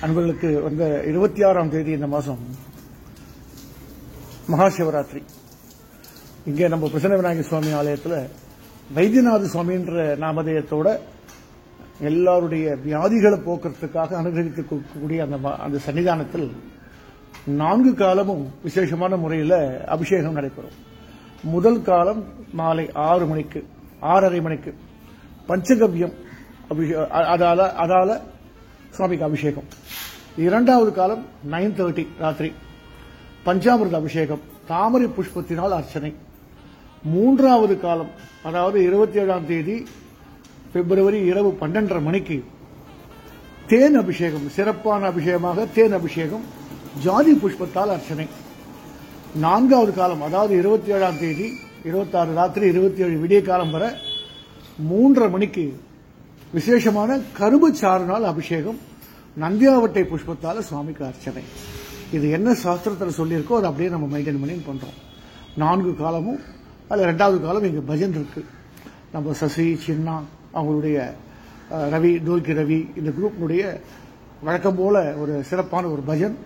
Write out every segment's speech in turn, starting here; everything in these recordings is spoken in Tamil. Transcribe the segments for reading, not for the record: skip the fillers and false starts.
அன்பர்களுக்கு வந்த 26ஆம் தேதி இந்த மாதம் மகா சிவராத்திரி. இங்கே நம்ம பிரசன்ன விநாயகர் சுவாமி ஆலயத்தில் வைத்தியநாத சுவாமின்ற நாமதேயத்தோட எல்லாருடைய வியாதிகளை போக்குறதுக்காக அனுகிரகிக்கக்கூடிய அந்த சன்னிதானத்தில் 4 காலமும் விசேஷமான முறையில் அபிஷேகம் நடைபெறும். முதல் காலம் மாலை 6 மணிக்கு 6:30 மணிக்கு பஞ்சகவ்யம் அதால சுவாமிக்கு அபிஷேகம். இரண்டாவது காலம் 9:30 ராத்திரி பஞ்சாமிர்த அபிஷேகம், தாமரை புஷ்பத்தினால் அர்ச்சனை. மூன்றாவது காலம் அதாவது 27ஆம் தேதி பிப்ரவரி இரவு 12:30 மணிக்கு தேன் அபிஷேகம், சிறப்பான அபிஷேகமாக தேன் அபிஷேகம், ஜாதி புஷ்பத்தால் அர்ச்சனை. நான்காவது காலம் அதாவது 27ஆம் தேதி 26 ராத்திரி 27 விடிய காலம் வர 3:30 மணிக்கு விசேஷமான கரும்பு சாறுனால் அபிஷேகம், நந்தியாவட்டை புஷ்பத்தால் சுவாமிக்கு அர்ச்சனை. இது என்ன சாஸ்திரத்தில் சொல்லியிருக்கோ அதை அப்படியே நம்ம மெயின்டைன் பண்ணி பண்றோம். 4 காலமும் அதில் 2வது காலம் இங்கே பஜன் இருக்கு. நம்ம சசி சின்னா அவங்களுடைய ரவி டோல்கி ரவி இந்த குரூப்னுடைய வழக்கம் போல ஒரு சிறப்பான ஒரு பஜன்.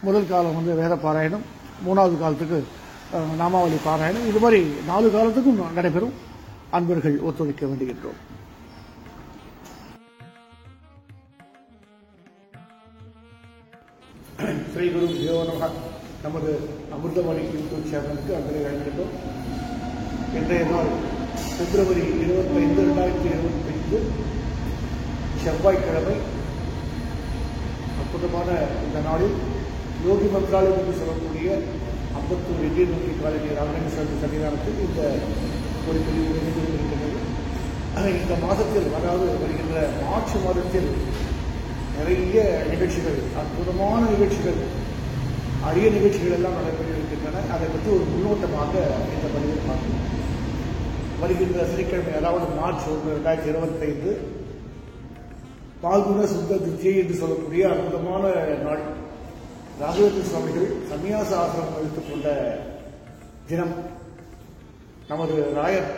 முதல் காலம் வேத பாராயணம், 3வது காலத்துக்கு நாமாவளி பாராயணம். இது மாதிரி 4 காலத்துக்கும் நடைபெறும். அன்பர்கள் ஒத்துழைக்க வேண்டுகின்றோம். ஸ்ரீ குரு தேவ நமஹ. நமது அமிர்தமணி யூடியூப் சேனலுக்கு அன்பரை அழைக்கின்றோம். இன்றைய நாள் பிப்ரவரி 25, 2025 செவ்வாய்க்கிழமை. அற்புதமான இந்த நாளில் யோகி மந்திராலயம் என்று சொல்லக்கூடிய 54 இந்தியன் நோக்கி காலனி ராமலிங்க சன்னிதானத்தில் இந்த ஒரு பிரிவு இருக்கின்றது. இந்த மாதத்தில் அதாவது வருகின்ற மார்ச் மாதத்தில் நிறைய நிகழ்ச்சிகள், அற்புதமான நிகழ்ச்சிகள், அரிய நிகழ்ச்சிகள் எல்லாம் நடைபெற இருக்கின்றன. அதை பற்றி ஒரு முன்னோட்டமாக இந்த பதிவில் பார்க்கணும். வருகின்ற சனிக்கிழமை அதாவது மார்ச் 1, 2025 பால்குண சுத்த திருத்தியை என்று சொல்லக்கூடிய அற்புதமான நாள். ராகவேந்திர சுவாமிகள் சன்னியாச ஆசிரமம் எடுத்துக் கொண்ட தினம். நமது ராயர்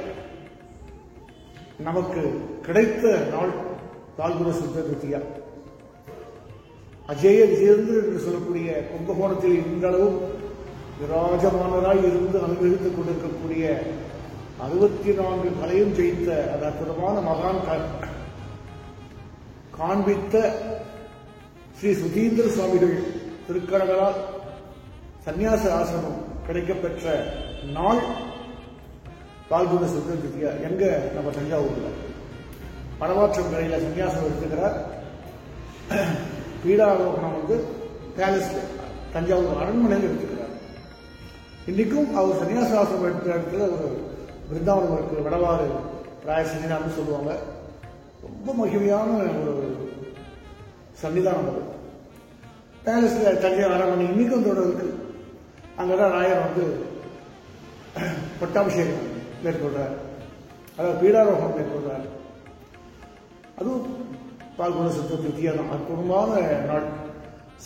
நமக்கு கிடைத்த நாள் பால்குண சுத்த திருத்தியா. அஜேய விஜயேந்திர என்று சொல்லக்கூடிய கும்பகோணத்தில் இன்றளவும் விராஜமானராய் இருந்து அனுபவித்துக் கொண்டிருக்கக்கூடிய 64 கலையும் ஜெயித்த அந்த அற்புதமான மகான் காண்பித்த ஸ்ரீ சுதீந்திர சுவாமிகள் திருக்கடங்களால் சன்னியாச ஆசிரமம் கிடைக்கப்பெற்ற நாள் பால்குண சுத்த திருத்தியா. எங்க நம்ம தஞ்சாவூர்ல பணமாற்றம் கரையில சன்னியாசம் எடுத்துக்கிறார். பீடாரோகணம் பேலஸ் தஞ்சாவூர் அரண்மனையில் எடுத்துக்கிறார். இன்னைக்கும் அவர் சன்னியாசாசிரமம் எடுத்த இடத்துல ஒரு பிருந்தாவனம் இருக்கு, வடவாறு ராய சன்னிதானம் சொல்லுவாங்க. ரொம்ப மகிமையான ஒரு சன்னிதானம் அது. பேலஸ்ல தஞ்சாவூர் அரண்மனை இன்னைக்கும் தொடர் இருக்கு. அங்கதான் ராயர் பட்டாபிஷேகம் மேற்கொள்றார், அதாவது பீடாரோகணம் மேற்கொள்றார். அதுவும் பால்குண சுத்த திருத்தியா தான். அற்புதமான நாள்.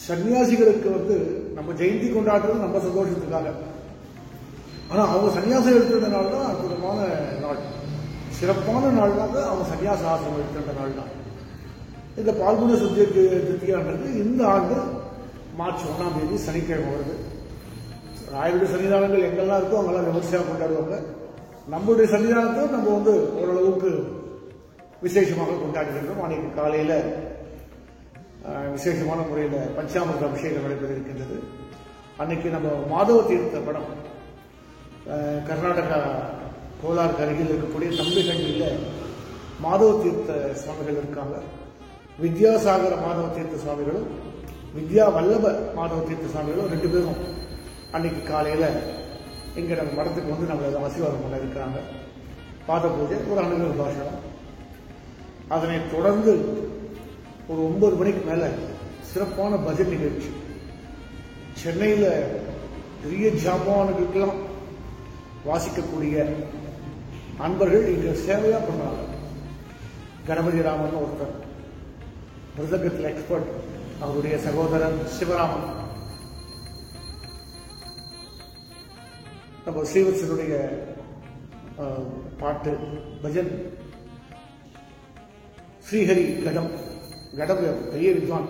சன்னியாசிகளுக்கு நம்ம ஜெயந்தி கொண்டாடுறது நம்ம சந்தோஷத்துக்காக. ஆனா அவங்க சன்னியாசம் எடுத்திருந்தனால தான் அற்புதமான நாள், சிறப்பான நாள் தான். அவங்க சன்னியாச ஆசிரமம் எடுத்திருந்த நாள் தான் இந்த பால்குண சுத்த திருத்தியான்றது. இந்த ஆண்டு மார்ச் 1ஆம் தேதி சனிக்கிழமை வருது. ராயருடைய சன்னிதானங்கள் எங்கெல்லாம் இருக்கோ அங்கெல்லாம் விமர்சையாக கொண்டாடுவாங்க. நம்மளுடைய சன்னிதானத்தை நம்ம ஓரளவுக்கு விசேஷமாக கொண்டாடுகின்றோம். அன்னைக்கு காலையில விசேஷமான முறையில் பஞ்சாமிர்த அபிஷேகம் நடைபெற இருக்கின்றது. அன்னைக்கு நம்ம மாதவ தீர்த்த படம் கர்நாடகா கோலார் அருகில் இருக்கக்கூடிய தம்பிகண்டியில் மாதவ தீர்த்த சுவாமிகள் இருக்காங்க. வித்யாசாகர மாதவ தீர்த்த சுவாமிகளும் வித்யா வல்லப மாதவ தீர்த்த சுவாமிகளும் 2 பேரும் அன்னைக்கு காலையில இங்க நம்ம மடத்துக்கு நம்மள ஆசீர்வாதம் பண்ண இருக்கிறாங்க. பாத பூஜை, ஒரு அனுகிரக பாஷணம். அதனைத் தொடர்ந்து ஒரு 9 மணிக்கு மேல சிறப்பான பஜன் நிகழ்ச்சி. சென்னையில் பெரிய ஜாமான்களுக்கெல்லாம் வாசிக்கக்கூடிய அன்பர்கள் இங்க சேவையா பண்றாங்க. கணபதி ராமன் ஒருத்தர், மிருதங்கத்தில் எக்ஸ்பர்ட், அவருடைய சகோதரன் சிவராமன், நம்ம ஸ்ரீவத்சனுடைய பாட்டு பஜன், ஸ்ரீஹரி கடம் பெரிய வித்வான்,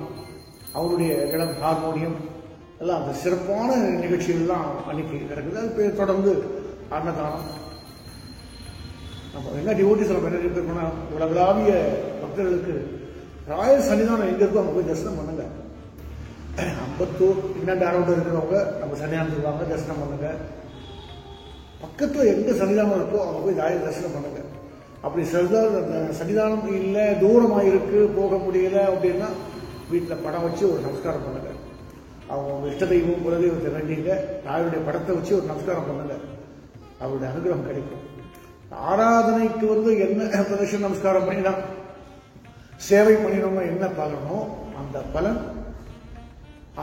அவருடைய இடம் ஹார்மோனியம் எல்லாம் அந்த சிறப்பான நிகழ்ச்சிகள்லாம் அன்னைக்கு நடக்குது. அது தொடர்ந்து அன்னதானம். நம்ம என்ன டிவோட்டிஸ் நம்ம என்ன இருக்கோம்னா, உலகளாவிய பக்தர்களுக்கு ராயல் சன்னிதானம் எங்க இருக்கோ அங்கே போய் தரிசனம் பண்ணுங்க. அம்பத்தூர் இன்னும் அரௌண்ட் இருக்கிறவங்க நம்ம சன்னிதானத்துக்கு வாங்க, தரிசனம் பண்ணுங்க. பக்கத்தில் எங்க சன்னிதானம் இருக்கோ அவங்க போய் ராயல் தரிசனம் பண்ணுங்க. அப்படி சன்னிதானம் இல்லை, தூரமாக இருக்கு, போக முடியல அப்படின்னா வீட்டில் படம் வச்சு ஒரு நமஸ்காரம் பண்ணுங்க. அவங்க இஷ்ட தெய்வம் குலதெய்வத்தை வேண்டிங்க, ராயருடைய படத்தை வச்சு ஒரு நமஸ்காரம் பண்ணுங்க. அவருடைய அனுகிரகம் கிடைக்கும். ஆராதனைக்கு என்ன பிரதட்சண நமஸ்காரம் பண்ணினா சேவை பண்ணினோம்னா என்ன பலனோ அந்த பலன்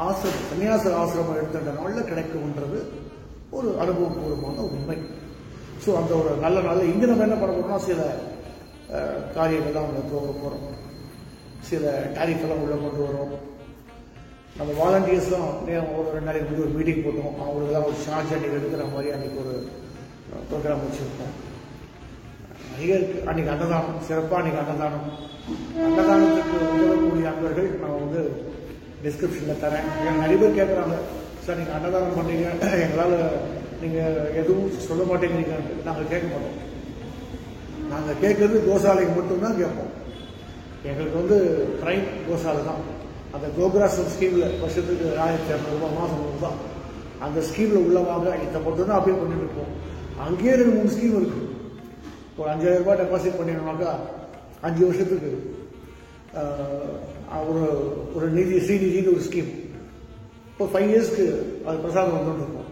ஆசிரமம் சன்னியாச ஆசிரமம் எடுத்துட்ட நாளில் கிடைக்கும்ன்றது ஒரு அனுபவபூர்வமான உண்மை. ஸோ அந்த ஒரு நல்ல நாளில் இங்கே நம்ம என்ன பண்ண போறோம்னா சில காரியங்கள்லாம் அவங்க போக போகிறோம், சில டாரிஃப் எல்லாம் உள்ள கொண்டு வரோம். நம்ம வாலண்டியர்ஸ்லாம் ஒரு 2 நாளைக்கு முன்னாடி ஒரு மீட்டிங் போட்டோம். அவங்களுக்குலாம் ஒரு சார்ஜ் அன்றைக்கி எடுக்கிற மாதிரி அன்றைக்கி ஒரு ப்ரோக்ராம் வச்சுருக்கோம். நிறைய இருக்குது. அன்றைக்கி அன்னதானம், சிறப்பாக அன்றைக்கி அன்னதானத்துக்கு உதவக்கூடிய அன்பர்கள் நான் டிஸ்கிரிப்ஷனில் தரேன். நிறைய பேர் கேட்குறாங்க, சார் நீங்கள் அன்னதானம் பண்ணுறீங்க, எங்களால் நீங்கள் எதுவும் சொல்ல மாட்டேங்கிறீங்க. நாங்கள் கேட்க மாட்டோம். நாங்கள் கேட்குறது கோசாலைக்கு மட்டும்தான் கேட்போம். எங்களுக்கு ட்ரைன் கோசாலை தான். அந்த கோகுராசம் ஸ்கீமில் வருஷத்துக்கு 1200 ரூபா மாதம் ரூபா அந்த ஸ்கீமில் உள்ளவாங்க இதை மட்டும்தான் அப்பீல் பண்ணிட்டு இருக்கோம். அங்கேயே 2-3 ஸ்கீம் இருக்குது. ஒரு 5000 ரூபாய் டெபாசிட் பண்ணிடணும்னாக்கா 5 வருஷத்துக்கு ஒரு நிதி ஸ்ரீநிதினு ஒரு ஸ்கீம், இப்போ 5 இயர்ஸ்க்கு அது பிரசாதம் வந்துட்டு இருக்கும்.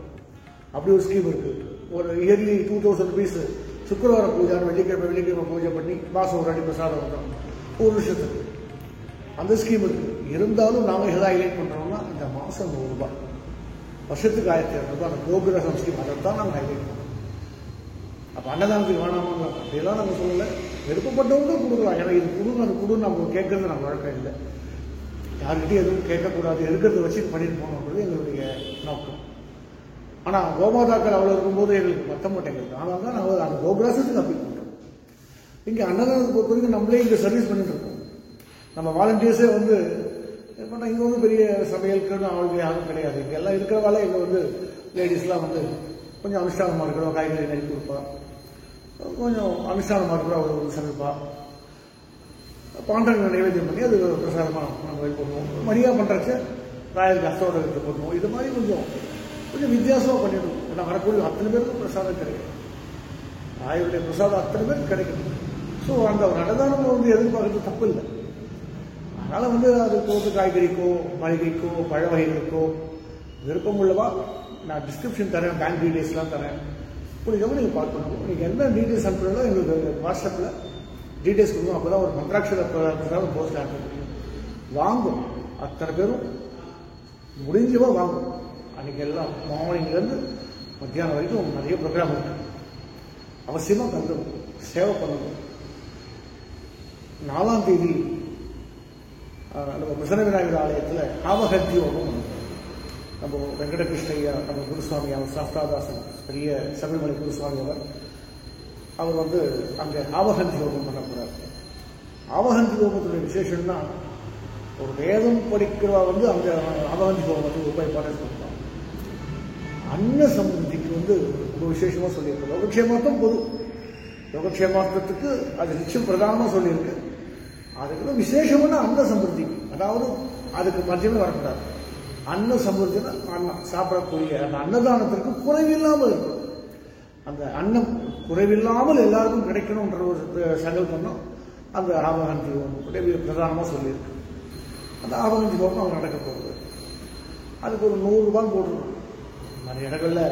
அப்படி ஒரு ஸ்கீம் இருக்குது. ஒரு இயர்லி 2000 rupees சுக்கரவார பூஜை, வெள்ளிக்கிழமை பூஜை பண்ணி மாதம் ஒரு அடி பிரசாதம் வந்தோம் ஒரு வருஷத்துக்கு. அந்த ஸ்கீம் இருக்குது. இருந்தாலும் நாங்கள் எதை ஹைலைட் பண்ணுறோம்னா இந்த மாதம் 100 ரூபாய், வருஷத்துக்கு 1200 ரூபாய் அந்த கோகுரசம் ஸ்கீம், அதை தான் நாங்கள் ஹைலைட் பண்ணுறோம். அப்போ அன்னதானத்துக்கு வேணாமாங்க அப்படியெல்லாம் நாங்கள் சொல்லலை. விருப்பப்பட்டவங்க கொடுக்கலாம். ஏன்னா இது கொடுங்க அது கொடுன்னு நம்ம கேட்கறது நம்ம வழக்கம் இல்லை. யார்கிட்டையும் எதுவும் கேட்கக்கூடாது, இருக்கிறத வச்சு பண்ணிட்டு போகணுன்றது எங்களுடைய நோக்கம். ஆனால் கோமாதாக்கள் அவ்வளோ இருக்கும்போது எங்களுக்கு பத்த மாட்டேங்குது. ஆனால் தான் நாங்கள் அந்த கோகுராசத்துக்கு அப்பீல் பண்ணுறோம். இங்கே அன்னதானத்தை பொறுத்த வரைக்கும் நம்மளே இங்கே சர்வீஸ் பண்ணிட்டு இருக்கோம். நம்ம வாலண்டியர்ஸே இங்கே பெரிய சமையலுக்குன்னு அவளுக்கு யாரும் கிடையாது. இங்கே எல்லாம் இருக்கிறவால இங்கே லேடிஸ்லாம் கொஞ்சம் அனுஷ்டானமாக இருக்கிறோம், காய்கறி நெறி கொடுப்பா, கொஞ்சம் அனுஷ்டானமாக இருக்கிறோம், அவங்களுக்கு சமைப்பா, பாண்டவங்களை நைவேத்தியம் பண்ணி அது பிரசாதமாக நம்ம இது பண்ணுவோம். மரியா பண்ணுறச்ச ராயலுக்கு அஸ்தோடகத்தை பண்ணுவோம். இது மாதிரி கொஞ்சம் வித்தியாசமாக பண்ணிடுவோம். ஏன்னா வரக்கூடிய அத்தனை பேருக்கும் பிரசாதம் கிடைக்கும். ராயருடைய பிரசாதம் அத்தனை பேருக்கு கிடைக்கும். ஸோ அந்த ஒரு அன்னதானம் எதிர்பார்க்கறது தப்பு இல்லை. அதனால் அதுக்கு காய்கறிக்கோ மளிகைக்கோ பழ வகைகளுக்கோ விருப்பம் உள்ளவா நான் டிஸ்கிரிப்ஷன் தரேன், பேங்க் டீட்டெயில்ஸ்லாம் தரேன். புரிஞ்சவங்க நீங்கள் கால் பண்ணுவோம். நீங்கள் என்ன டீட்டெயில்ஸ் அனுப்புறதோ எங்களுக்கு வாட்ஸ்அப்பில் டீட்டெயில்ஸ் கொடுக்கும். அப்போ தான் ஒரு மந்த்ராட்சர பிரசாதம் போஸ்ட் ஆகும். வாங்கும் அத்தனை பேரும் முடிஞ்சவா வாங்கும். அன்றைக்கி எல்லாம் மார்னிங்லேருந்து மத்தியானம் வரைக்கும் நிறைய ப்ரோக்ராம் இருக்கு. அவசியமாக கலந்துடும், சேவை பண்ணணும். 4ஆம் தேதி நம்ம பிரசன்ன விநாயகர் ஆலயத்தில் ஆவகத்தி யோகம் நம்ம வெங்கடகிருஷ்ணய்யா, நம்ம குருசுவாமி, அவர் சாஸ்தாதாசன், பெரிய சபரிமலை குருசுவாமி அவர் அங்கே ஆவகந்தி யோகம் பண்ண போறார். ஆவகந்தி யோகத்துடைய விசேஷம்னா ஒரு வேதம் படிக்கிறவா அந்த ஆவகந்தி யோகம் உபயோகப்பாடு கொடுப்பாங்க. அன்ன சமுதிக்கு ரொம்ப விசேஷமாக சொல்லியிருக்கு. யோகக்ஷேமார்த்தம் பொது யோகக்ஷேமார்த்தத்துக்கு அது நிச்சயம் பிரதானமாக சொல்லியிருக்கு. அதுக்கு விசேஷமான அன்ன சம்பிருத்திக்கு, அதாவது அதுக்கு மத்தியமே வரக்கூடாது. அன்ன சம்பிருத்தினா அன்னம் சாப்பிடக்கூடிய அந்த அன்னதானத்திற்கு குறைவில்லாமல் இருக்கும். அந்த அன்னம் குறைவில்லாமல் எல்லாருக்கும் கிடைக்கணும்ன்ற ஒரு சங்கல்பம் அந்த ஆவகந்தி ஹோமம் பிரதானமாக சொல்லியிருக்கு. அந்த ஆவகந்தி ஹோமம் அவங்க நடக்க போகுது. அதுக்கு ஒரு 100 ரூபாய் போட்டுருக்கோம். நிறைய இடங்களில்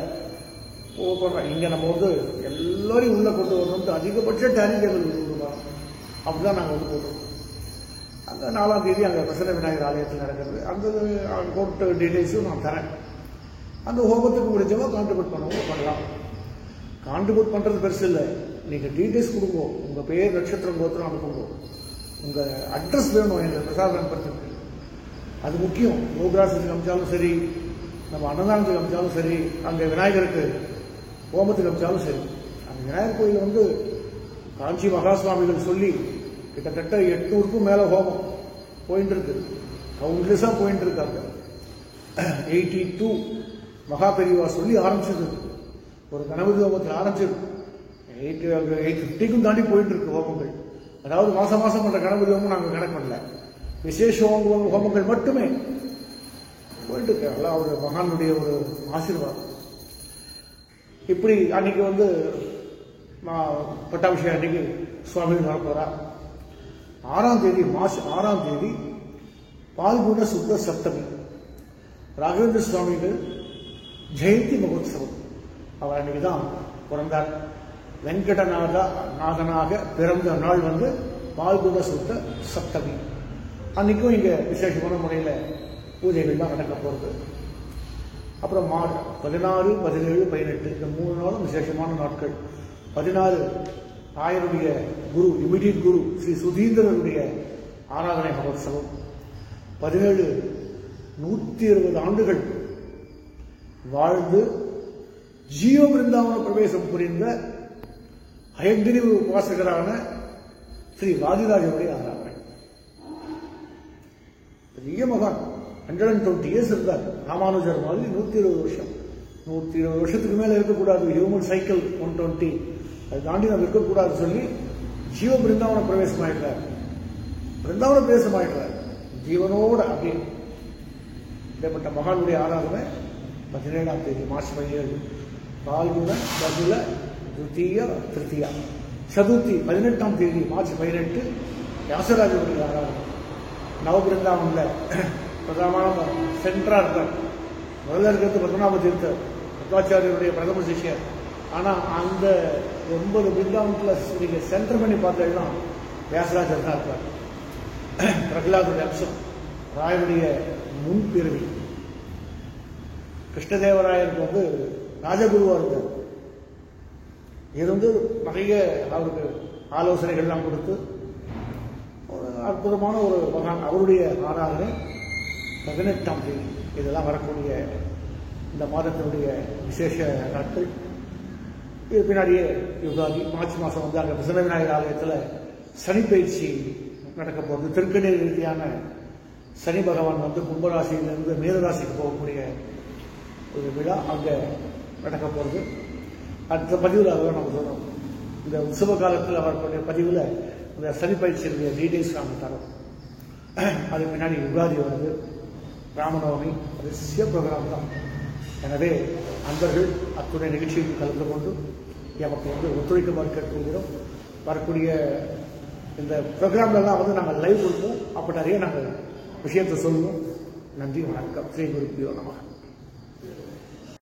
போடுறோம். இங்கே நம்ம எல்லாரையும் உள்ளே கொண்டு வரணும். அதிகபட்ச டேரிஃப் 100 ரூபாய் அப்படிதான் நாங்கள் போடுறோம். அந்த 4ஆம் தேதி அங்கே பிரசன்ன விநாயகர் ஆலயத்தில் நடக்கிறது. அந்த கோர்ட்டு டீட்டெயில்ஸும் நான் தரேன். அந்த ஹோமத்துக்கு முடிஞ்சவங்க கான்ட்ரிபியூட் பண்ணவங்க பண்ணலாம். கான்ட்ரிபியூட் பண்ணுறது பெருசு இல்லை. நீங்கள் டீட்டெயில்ஸ் கொடுங்க, உங்கள் பேர், நட்சத்திரம், கோத்திரம் அனுப்புங்க, உங்கள் அட்ரஸ் வேணும் எங்கள் பிரசாதம் அனுப்புறதுக்கு. அது முக்கியம். கோகுராசத்துக்கு அனுப்பிச்சாலும் சரி, நம்ம அன்னதானத்துக்கு அனுப்பிச்சாலும் சரி, அங்கே விநாயகருக்கு ஹோமத்துக்கு அனுப்பிச்சாலும் சரி. அந்த விநாயகர் கோயில் காஞ்சி மகாசுவாமிகள் சொல்லி கிட்டத்தட்ட 800க்கும் மேலே ஹோமம் போயிட்டு இருக்கு. கவுண்ட்லெஸ்ஸாக போயிட்டு இருக்காங்க. 82 மகா பெரியவா சொல்லி ஆரம்பிச்சது, ஒரு கணபதி ஹோமத்தில் ஆரம்பிச்சது 850க்கும் தாண்டி போயிட்டு இருக்கு ஹோமங்கள். அதாவது மாசம் மாசம் பண்ற கணபதி ஹோமம் நாங்கள் கணக்கு பண்ணல, விசேஷ ஹோமங்கள் மட்டுமே போயிட்டு இருக்கு. எல்லாம் ஒரு மகானுடைய ஒரு ஆசீர்வாதம். இப்படி அன்னைக்கு வந்து பட்டாபிஷேகம் அன்னைக்கு சுவாமிகள் வரப்போறா. 6ஆம் தேதி மார்ச் 6ஆம் தேதி பால்குண சுத்த சப்தமி, ராகவேந்திர சுவாமிகள் ஜெயந்தி மகோத்சவம். அவர் அன்னைக்கு தான் பிறந்தார். வெங்கடநாதனாக பிறந்த நாள் வந்து பால்குண சுத்த சப்தமி. அன்னைக்கும் இங்க விசேஷமான முறையில் பூஜைகள்லாம் நடக்க போகிறது. அப்புறம் 16, 17, 18 இந்த 3 நாளும் விசேஷமான நாட்கள். 16 ஆயருடைய குரு, இமிடியட் குரு ஸ்ரீ சுதீந்திரனுடைய ஆராதனை மகோத்சவம். 17 120 ஆண்டுகள் வாழ்ந்து ஜீவ பிருந்தாவன பிரவேசம் புரிந்த அயங்கிரி உபாசகரான ஸ்ரீ வாதிராஜனுடைய ஆராதனை. பெரிய மகான், 120 இயர்ஸ் இருந்தார். ராமானுஜர் மாதிரி 120 வருஷம். 120 வருஷத்துக்கு மேல இருக்கக்கூடாது, ஹியூமன் சைக்கிள் 120, அது தாண்டி நம்ம இருக்கக்கூடாது சொல்லி ஜீவ பிருந்தாவன பிரவேசம் ஆயிட்டார். பிருந்தாவன பிரவேசம் ஆயிட்டார் ஜீவனோட. அப்படி இப்படிப்பட்ட மகானுடைய ஆராதனை 17ஆம் தேதி மார்ச் 17, பால்குண பகுல துத்திய திருத்தியா. சதுர்த்தி 18ஆம் தேதி மார்ச் 18 வியாசராஜனுடைய ஆராதனை. நவபிருந்தாவன்ல பிரதமான சென்டரா இருக்கார். முதல்ல இருக்கிறது பத்மநாப தீர்த்தர், பத்வாச்சாரியருடைய பிரதம சிஷ்யர். ஆனா அந்த 9 பிருந்தாவனத்தில் நீங்க சென்டர் பண்ணி பார்த்தீங்கன்னா வியாசராஜர் தான் இருக்கார். பிரகலாதுடைய அம்சம், ராயனுடைய முன்பிறவி. கிருஷ்ணதேவராயருக்கு வந்து ராஜகுருவா இருந்தார். இருந்து நிறைய அவருக்கு ஆலோசனைகள்லாம் கொடுத்து ஒரு அற்புதமான ஒரு மகான். அவருடைய ஆராதனை 18ஆம் தேதி. இதெல்லாம் வரக்கூடிய இந்த மாதத்தினுடைய விசேஷ நாட்கள். இது பின்னாடியே யுகாதி. மார்ச் மாதம் வந்து அங்கே பிரசன்ன விநாயகர் ஆலயத்தில் சனி பயிற்சி நடக்க போகிறது. திருக்கணி ரீதியான சனி பகவான் வந்து கும்பராசியிலிருந்து மீனராசிக்கு போகக்கூடிய ஒரு விழா அங்கே நடக்க போகிறது. அடுத்த பதிவில் அதை நம்ம சொல்கிறோம். இந்த உற்சவ காலத்தில் வரக்கூடிய பதிவில் இந்த சனி பயிற்சியுடைய டீட்டெயில்ஸ் நாங்கள் தரோம். அதுக்கு பின்னாடி யுகாதி வருது, ராமநவமி, ரிசிய ப்ரோக்ராம் தான். எனவே அன்பர்கள் அத்துணை நிகழ்ச்சியில் கலந்து கொண்டு எமக்கு வந்து ஒத்துழைக்குமாறு கேட்டுக்கொள்கிறோம். வரக்கூடிய இந்த ப்ரோக்ராம்லாம் வந்து நாங்கள் லைவ் கொடுப்போம். அப்போ நிறைய நாங்கள் விஷயத்தை சொல்லுவோம். நன்றி, வணக்கம். ஸ்ரீ குருப்பியோ நமः.